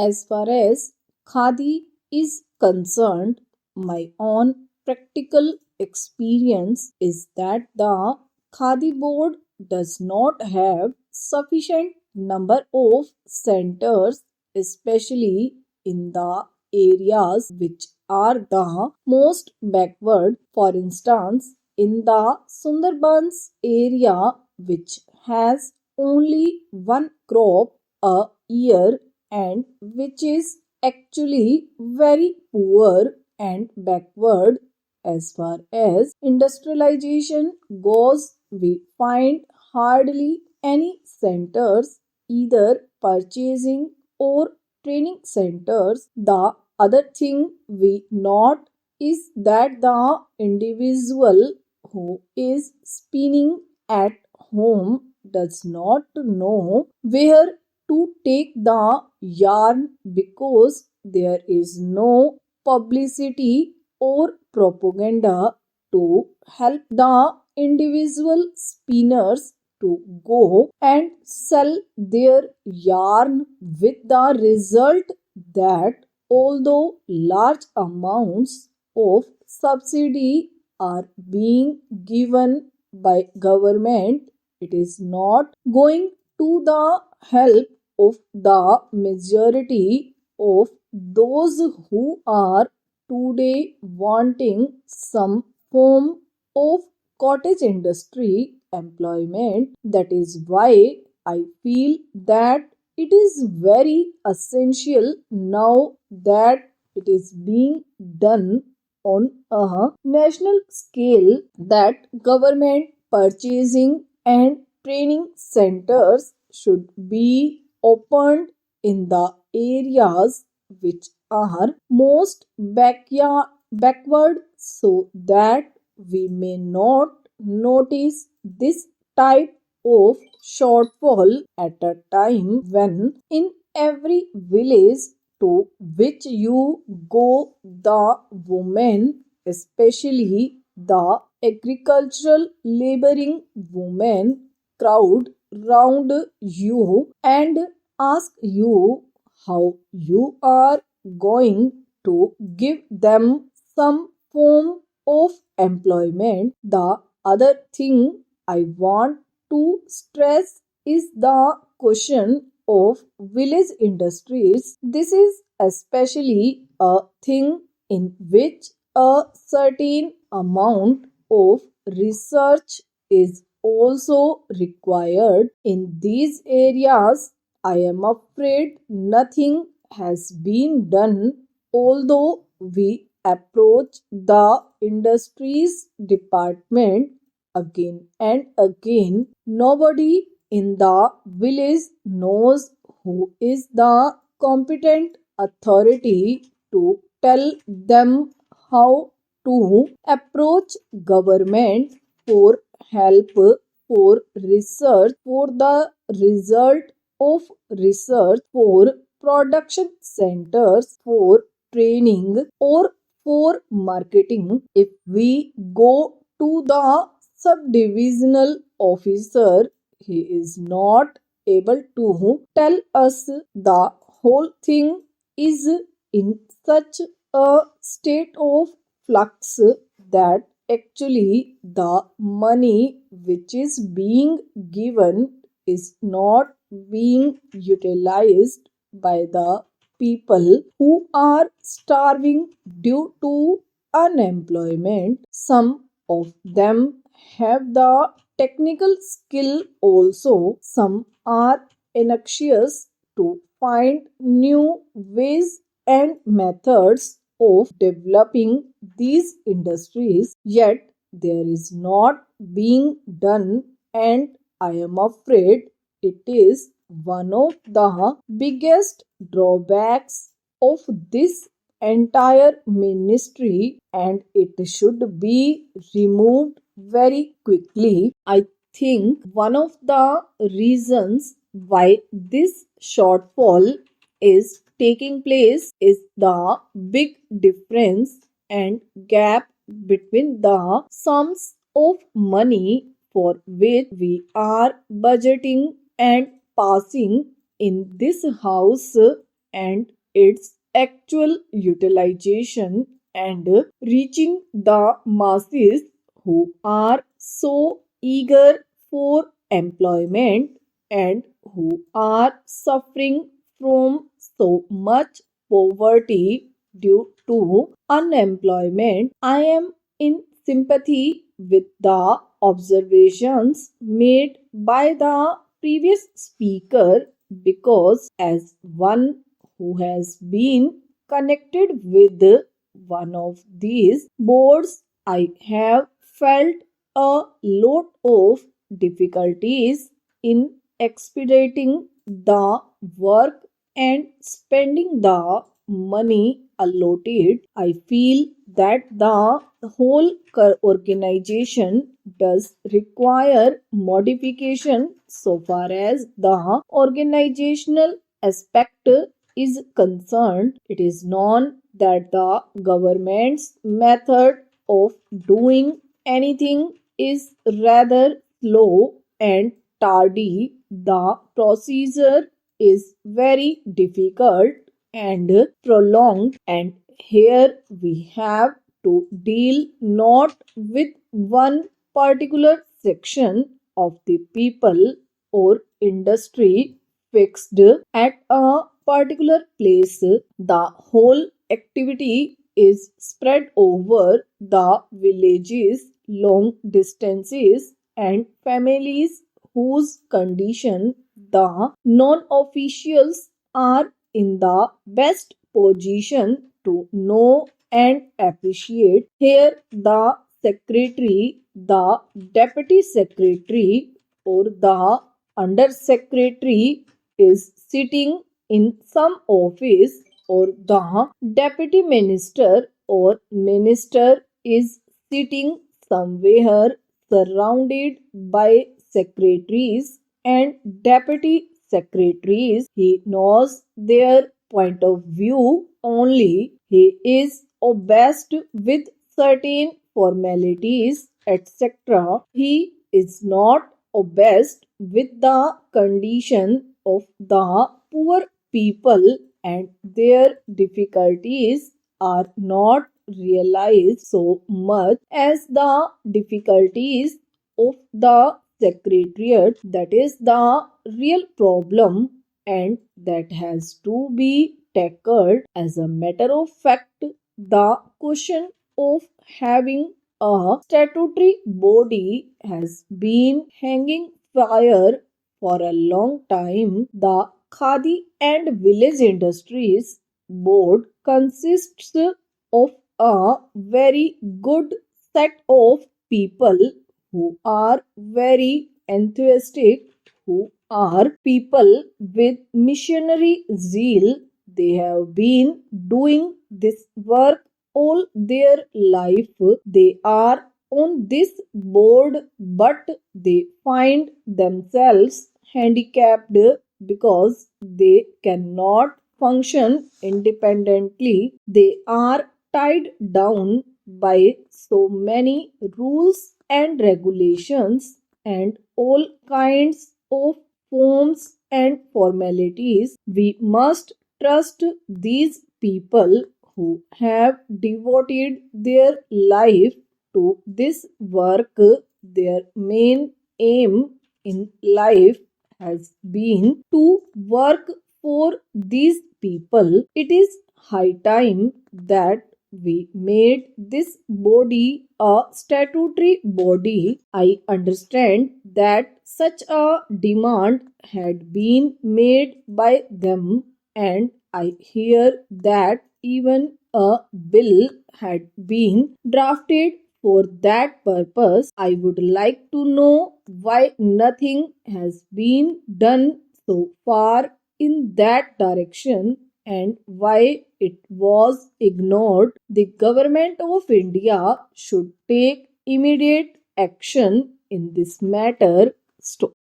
As far as Khadi is concerned, my own practical experience is that the Khadi board does not have sufficient number of centers, especially in the areas which are the most backward. For instance, in the Sundarbans area, which has only one crop a year and which is actually very poor and backward as far as industrialization goes, we find hardly any centers, either purchasing or training centers. The other thing we note is that the individual who is spinning at home does not know where to take the yarn because there is no publicity or propaganda to help the individual spinners to go and sell their yarn, with the result that although large amounts of subsidy are being given by government, it is not going to the help of the majority of those who are today wanting some form of cottage industry employment. That is why I feel that it is very essential now that it is being done on a national scale that government purchasing and training centers should be opened in the areas which are most backward, so that we may not notice this type of shortfall at a time when in every village to which you go, the women, especially the agricultural laboring women, crowd round you and ask you how you are going to give them some form of employment. The other thing I want to stress is the question of village industries. This is especially a thing in which a certain amount of research is also required. In these areas, I am afraid nothing has been done, although we approach the industries department again and again. Nobody in the village knows who is the competent authority to tell them how to approach government for help, for research, for the result of research, for production centers, for training, or for marketing. If we go to the subdivisional officer, he is not able to tell us. The whole thing is in such a state of flux that actually the money which is being given is not being utilized by the people who are starving due to unemployment. Some of them have the technical skill also. Some are anxious to find new ways and methods of developing these industries, yet there is not being done, and I am afraid it is one of the biggest drawbacks of this entire ministry, and it should be removed very quickly. I think one of the reasons why this shortfall is taking place is the big difference and gap between the sums of money for which we are budgeting and passing in this house and its actual utilization and reaching the masses who are so eager for employment and who are suffering from so much poverty due to unemployment. I am in sympathy with the observations made by the previous speaker because, as one who has been connected with one of these boards, I have felt a lot of difficulties in expediting the work and spending the money allotted. I feel that the whole organization does require modification so far as the organizational aspect is concerned. It is known that the government's method of doing anything is rather slow and tardy. The procedure is very difficult and prolonged, and here we have to deal not with one particular section of the people or industry fixed at a particular place. The whole activity is spread over the villages, long distances, and families whose condition the non-officials are in the best position to know and appreciate. Here, the secretary, the deputy secretary, or the under secretary is sitting in some office, or the deputy minister or minister is sitting somewhere surrounded by secretaries and deputy secretaries. He knows their point of view only. He is obsessed with certain formalities, etc. He is not obsessed with the condition of the poor people, and their difficulties are not realized so much as the difficulties of the secretariat. That is the real problem, and that has to be tackled. As a matter of fact, the question of having a statutory body has been hanging fire for a long time. The Khadi and Village Industries Board consists of a very good set of people who are very enthusiastic, who are people with missionary zeal. They have been doing this work all their life. They are on this board, but they find themselves handicapped because they cannot function independently. They are tied down by so many rules and regulations and all kinds of forms and formalities. We must trust these people who have devoted their life to this work. Their main aim in life has been to work for these people. It is high time that we made this body a statutory body. I understand that such a demand had been made by them, and I hear that even a bill had been drafted for that purpose. I would like to know why nothing has been done so far in that direction and why it was ignored. The government of India should take immediate action in this matter. Stop.